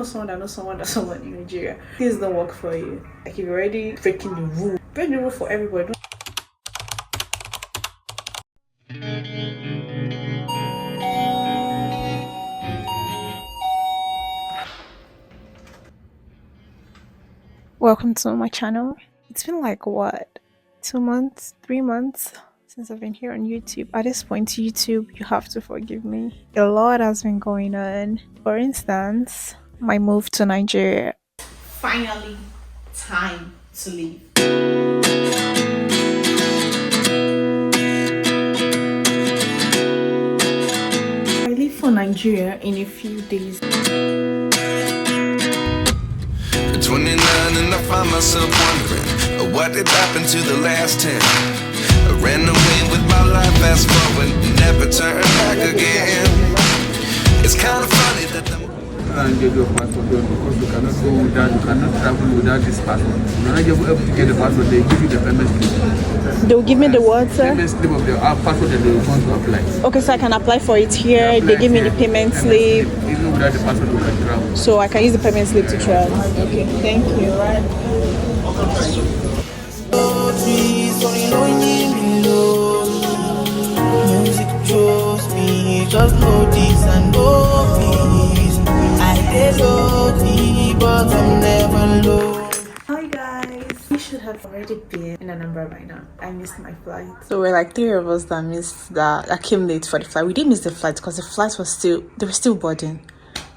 someone that knows someone that someone in Nigeria, things don't work for you. Like, if you're already breaking the rule, break the rule for everybody. Welcome to my channel. It's been like what, 2 months, 3 months since I've been here on YouTube. At this point, YouTube, you have to forgive me. A lot has been going on. For instance, my move to Nigeria. Finally, time to leave. I leave for Nigeria in a few days. 29 and I find myself wondering what did happen to the last 10. I ran away with my life, fast forward, never turn back again. It's kind of funny that the and get your passport done because you cannot go without, you cannot travel without this passport. When you're able to get the passport, they give you the payment slip. They'll give me the what, sir? Payment slip of the passport that they want to apply. Okay, so I can apply for it here. They give me the payment slip. Even without the passport, you can travel. So I can use the payment slip to travel. Okay, thank you. Music chose me, just know this and know this. I get lucky, but I'm never low. Hi guys, we should have already been in Anambra by now. I missed my flight. So we're like 3 of us that came late for the flight. We didn't miss the flight because the flights were still boarding.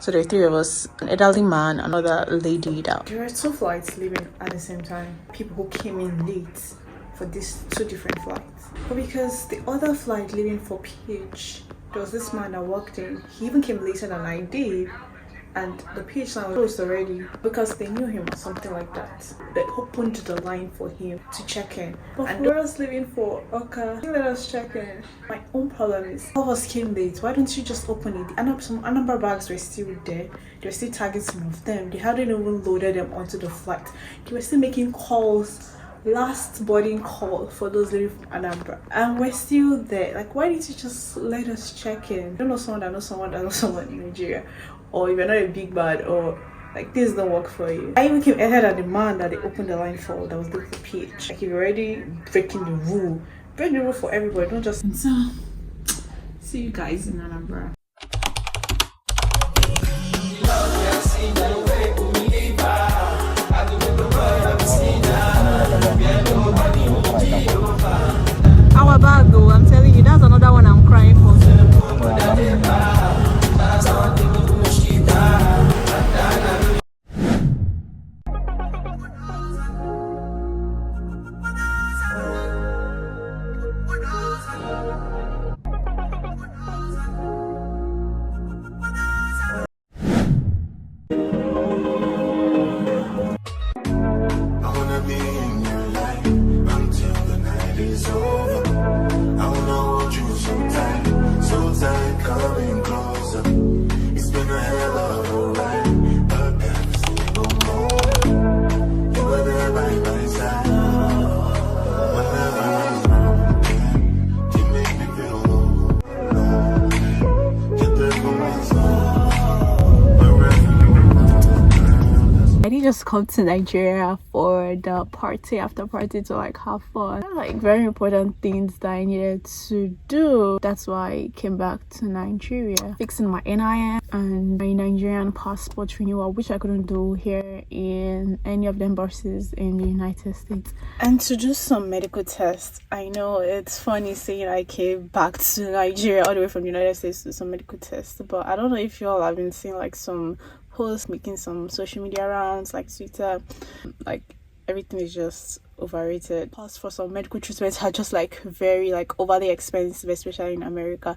So there were 3 of us, an elderly man, another lady. There were 2 flights leaving at the same time. People who came in late for these 2 different flights. But because the other flight leaving for PH, there was this man that walked in. He even came later than I did. And the PH line was closed already because they knew him or something like that. They opened the line for him to check in. But and for us leaving for Oka, let us check in. My own problem is, all of us came late. Why don't you just open it? Some Anambra bags were still there. They were still tagging some of them. They hadn't even loaded them onto the flight. They were still making calls. Last boarding call for those living from Anambra, and we're still there. Like, why didn't you just let us check in? I don't know someone that knows someone that knows someone in Nigeria, or if you're not a big bad, or like this don't work for you. I even came ahead of the man that they opened the line for that was looking for PH. Like, if you're already breaking the rule, break the rule for everybody. Don't just. And so, see you guys in Anambra. How about though? I'm telling you, that's another one I'm crying for. Just come to Nigeria for the party after party to like have fun. Like very important things that I needed to do. That's why I came back to Nigeria, fixing my NIN and my Nigerian passport renewal, which I couldn't do here in any of the embassies in the United States, and to do some medical tests. I know it's funny saying I came back to Nigeria all the way from the United States to do some medical tests, but I don't know if you all have been seeing like some posts making some social media rounds like Twitter. Like, everything is just overrated. Costs for some medical treatments are just like very like overly expensive, especially in America.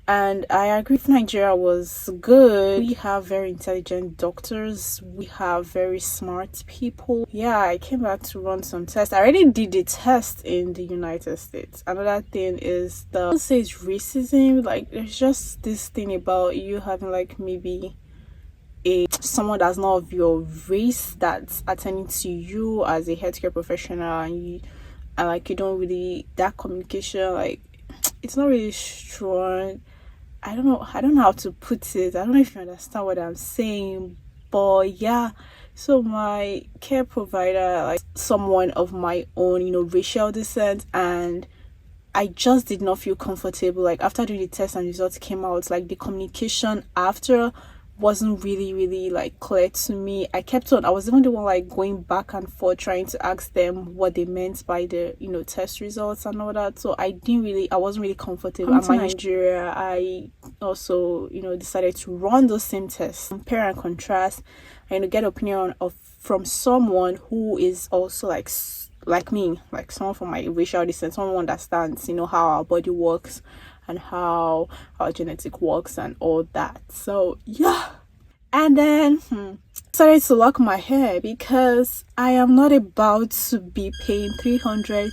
And I agree if Nigeria was good. We have very intelligent doctors. We have very smart people. Yeah, I came back to run some tests. I already did the test in the United States. Another thing is I don't say it's racism. Like, there's just this thing about you having like maybe someone that's not of your race that's attending to you as a healthcare professional, and like you don't really, that communication, like, it's not really strong. I don't know how to put it. I don't know if you understand what I'm saying, But yeah, so my care provider, like someone of my own, racial descent, and I just did not feel comfortable. Like after doing the test and results came out, like the communication after wasn't really like clear to me. I was even the one like going back and forth trying to ask them what they meant by the test results and all that. So I wasn't really comfortable. And in Nigeria, I also decided to run those same tests, compare and contrast, and get opinion from someone who is also like me, like someone from my racial descent, someone who understands how our body works and how our genetic works and all that. So yeah, and then started to lock my hair because I am not about to be paying $350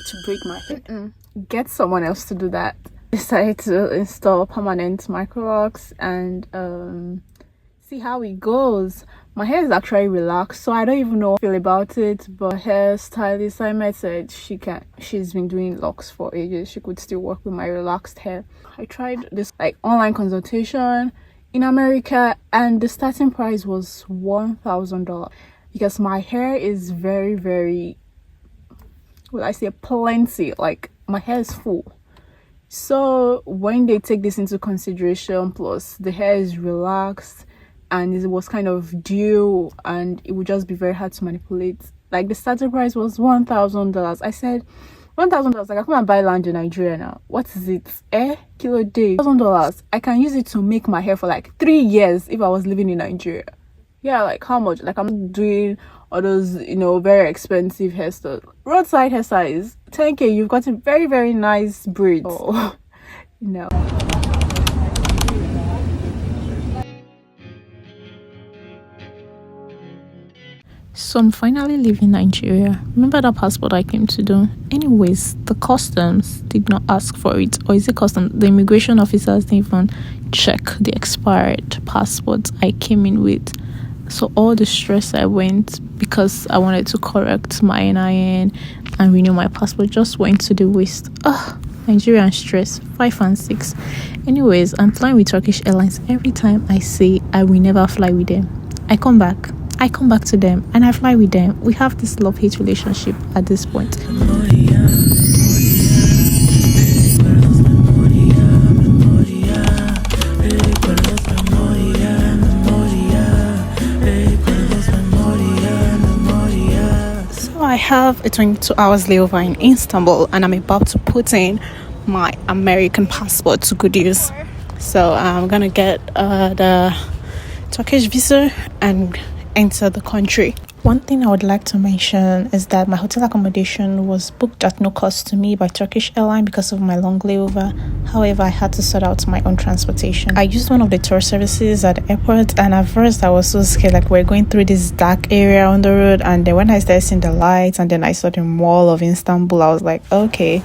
to break my hair. Get someone else to do that. Decided to install permanent micro locks and see how it goes. My hair is actually relaxed, so I don't even know how I feel about it, but hairstylist I met said she's been doing locks for ages. She could still work with my relaxed hair. I tried this like online consultation in America, and the starting price was $1,000 because my hair is very plenty, like my hair is full. So when they take this into consideration, plus the hair is relaxed and it was kind of due and it would just be very hard to manipulate, like the starting price was $1,000. I said $1,000, like I come and buy land in Nigeria now. What is it? Kilo day. $1,000. I can use it to make my hair for like 3 years if I was living in Nigeria. Yeah, like how much? Like I'm doing all those very expensive hairstyles. Roadside hairstyle is 10k. You've got a very nice braids. Oh, So I'm finally leaving Nigeria. Remember that passport I came to do? Anyways, the customs did not ask for it. Or is it customs? The immigration officers didn't even check the expired passport I came in with. So all the stress I went because I wanted to correct my NIN and renew my passport just went to the waste. Nigerian stress 5 and 6. Anyways, I'm flying with Turkish Airlines. Every time I say I will never fly with them, I come back to them and I fly with them. We have this love-hate relationship at this point. So I have a 22 hours layover in Istanbul and I'm about to put in my American passport to good use. So I'm gonna get the Turkish visa and enter the country. One thing I would like to mention is that my hotel accommodation was booked at no cost to me by Turkish Airlines because of my long layover. However, I had to sort out my own transportation. I used one of the tour services at the airport, and at first I was so scared, like we're going through this dark area on the road, and then when I started seeing the lights and then I saw the mall of Istanbul, I was like, okay,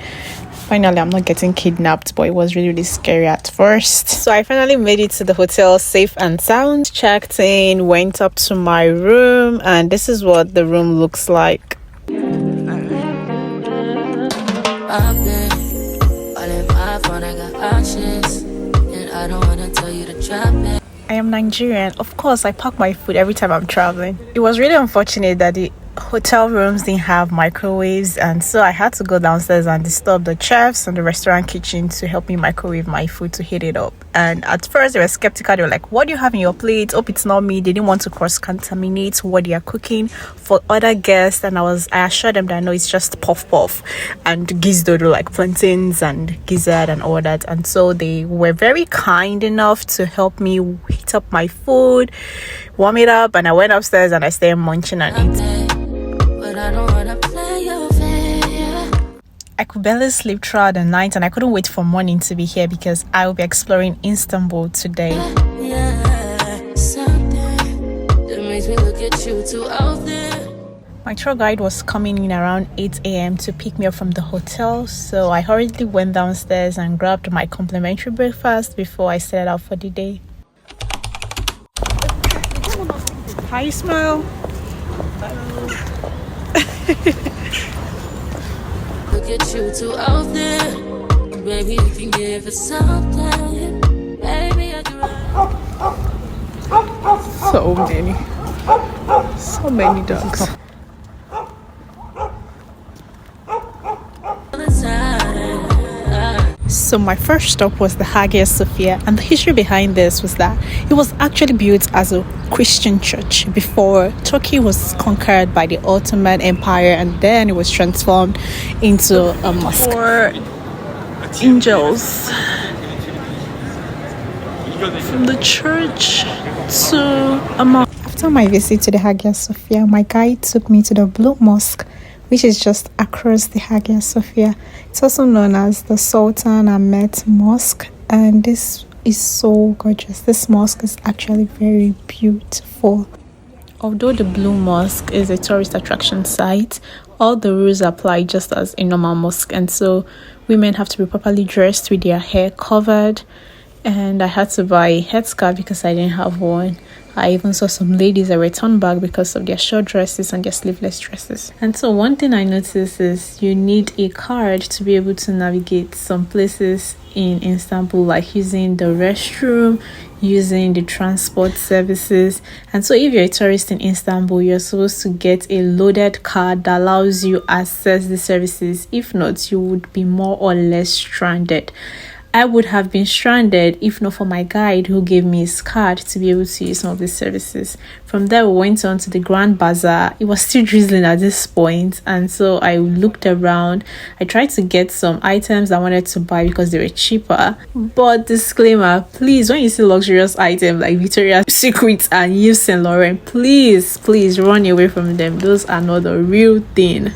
finally I'm not getting kidnapped. But it was really scary at first. So I finally made it to the hotel safe and sound, checked in, went up to my room, and this is what the room looks like. I am Nigerian. Of course, I pack my food every time I'm traveling. It was really unfortunate that the hotel rooms didn't have microwaves, and so I had to go downstairs and disturb the chefs and the restaurant kitchen to help me microwave my food to heat it up. And at first they were skeptical. They were like, what do you have in your plate? Hope it's not me. They didn't want to cross-contaminate what they are cooking for other guests, and I assured them that no, it's just puff and gizdodo, like plantains and gizzard and all that. And so they were very kind enough to help me heat up my food, warm it up, and I went upstairs and I started munching and eating. I could barely sleep throughout the night, and I couldn't wait for morning to be here because I will be exploring Istanbul today. My tour guide was coming in around 8 a.m. to pick me up from the hotel, so I hurriedly went downstairs and grabbed my complimentary breakfast before I set out for the day. Hi, smile. Look at you two out there, baby. You can give us something, baby. So many dogs. So my first stop was the Hagia Sophia, and the history behind this was that it was actually built as a Christian church before Turkey was conquered by the Ottoman Empire, and then it was transformed into a mosque. For angels from the church to a mosque. After my visit to the Hagia Sophia, my guide took me to the Blue Mosque, which is just across the Hagia Sophia. It's also known as the Sultan Ahmed Mosque, and this is so gorgeous. This mosque is actually very beautiful. Although the Blue Mosque is a tourist attraction site, all the rules apply just as a normal mosque, and so women have to be properly dressed with their hair covered, and I had to buy a headscarf because I didn't have one. I even saw some ladies that were turned back because of their short dresses and their sleeveless dresses. And so one thing I noticed is you need a card to be able to navigate some places in Istanbul, like using the restroom, using the transport services. And so if you're a tourist in Istanbul, you're supposed to get a loaded card that allows you access the services. If not, you would be more or less stranded. I would have been stranded if not for my guide who gave me his card to be able to use some of these services. From there, we went on to the Grand Bazaar. It was still drizzling at this point, and so I looked around. I tried to get some items I wanted to buy because they were cheaper. But disclaimer, please, when you see luxurious items like Victoria's Secret and Yves Saint Laurent, please run away from them. Those are not the real thing.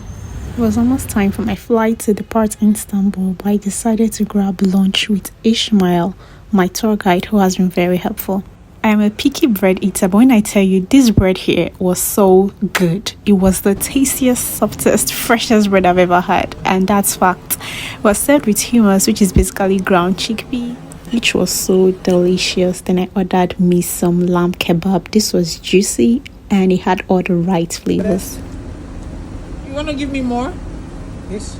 It was almost time for my flight to depart Istanbul, but I decided to grab lunch with Ishmael, my tour guide, who has been very helpful. I am a picky bread eater, but when I tell you this bread here was so good, it was the tastiest, softest, freshest bread I've ever had, and that's fact. It was served with hummus, which is basically ground chickpea, which was so delicious. Then I ordered me some lamb kebab. This was juicy and it had all the right flavors. You want to give me more? Yes.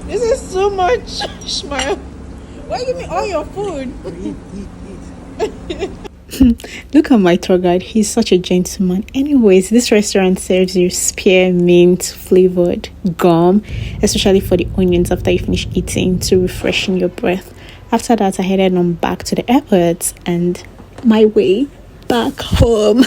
This is too much, Ishmael. Why give me all your food? Eat. Look at my tour guide. He's such a gentleman. Anyways, this restaurant serves you spearmint flavored gum, especially for the onions after you finish eating to refreshen your breath. After that, I headed on back to the airport and my way back home.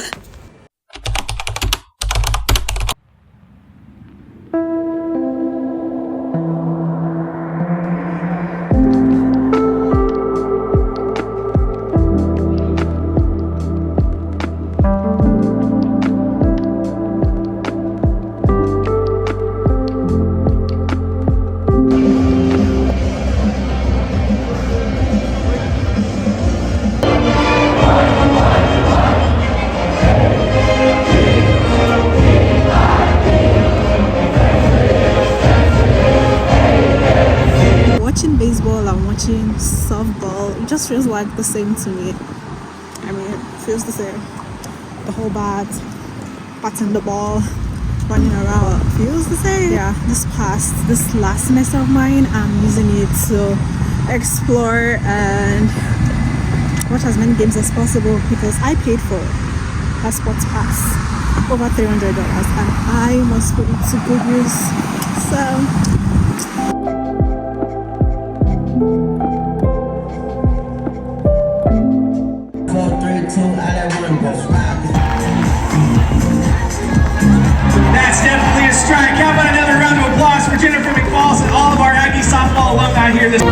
Watching softball, it just feels like the same to me. I mean, it feels the same. The whole batting the ball, running around, feels the same. Yeah, this last semester of mine, I'm using it to explore and watch as many games as possible because I paid for a sports pass, over $300, and I must put it to good use. So that's definitely a strike. How about another round of applause for Jennifer McFalls and all of our Aggie softball alumni here this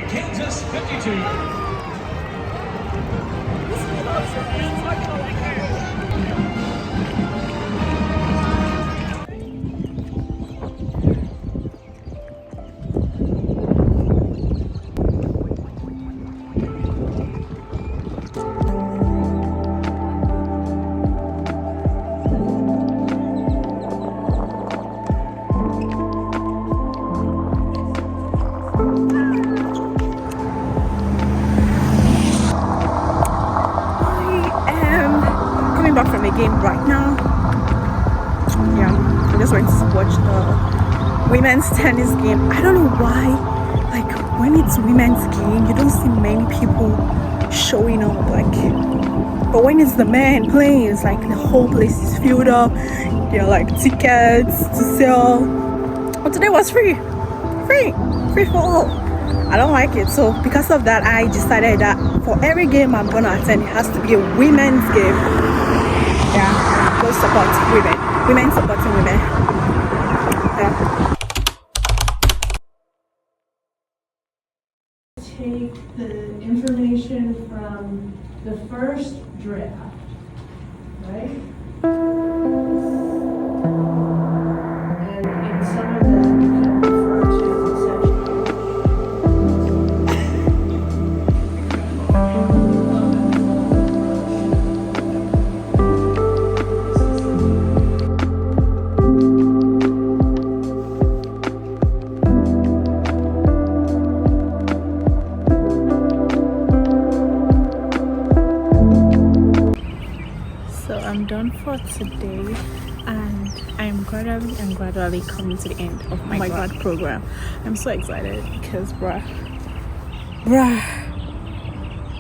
Kansas 52. women's tennis game. I don't know why, like when it's women's game, you don't see many people showing up, like, but when it's the men playing, it's like the whole place is filled up. There are like tickets to sell, but today was free for all. I don't like it, so because of that I decided that for every game I'm gonna attend, it has to be a women's game. Yeah, go support women supporting women. Yeah. Take the information from the first draft, right? And in some of them you can refer to the section. I'm done for today, and I'm gradually coming to the end of my grad program. I'm so excited because bruh,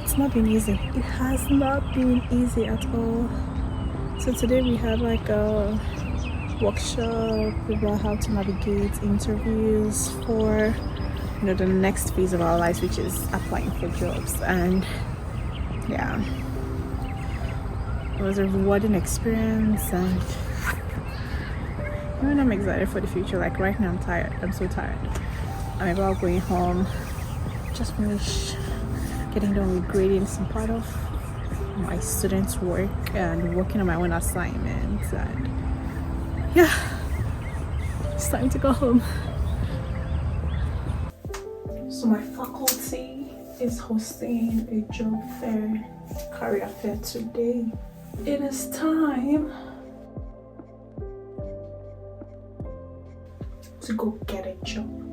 it's not been easy. It has not been easy at all. So today we had like a workshop about how to navigate interviews for, you know, the next phase of our lives, which is applying for jobs. And yeah, it was a rewarding experience, and even I'm excited for the future. Like right now I'm tired, I'm so tired. I'm about going home, just finished getting done with grading some part of my students' work and working on my own assignments, and yeah, it's time to go home. So my faculty is hosting a job fair, career fair today. It is time to go get a job.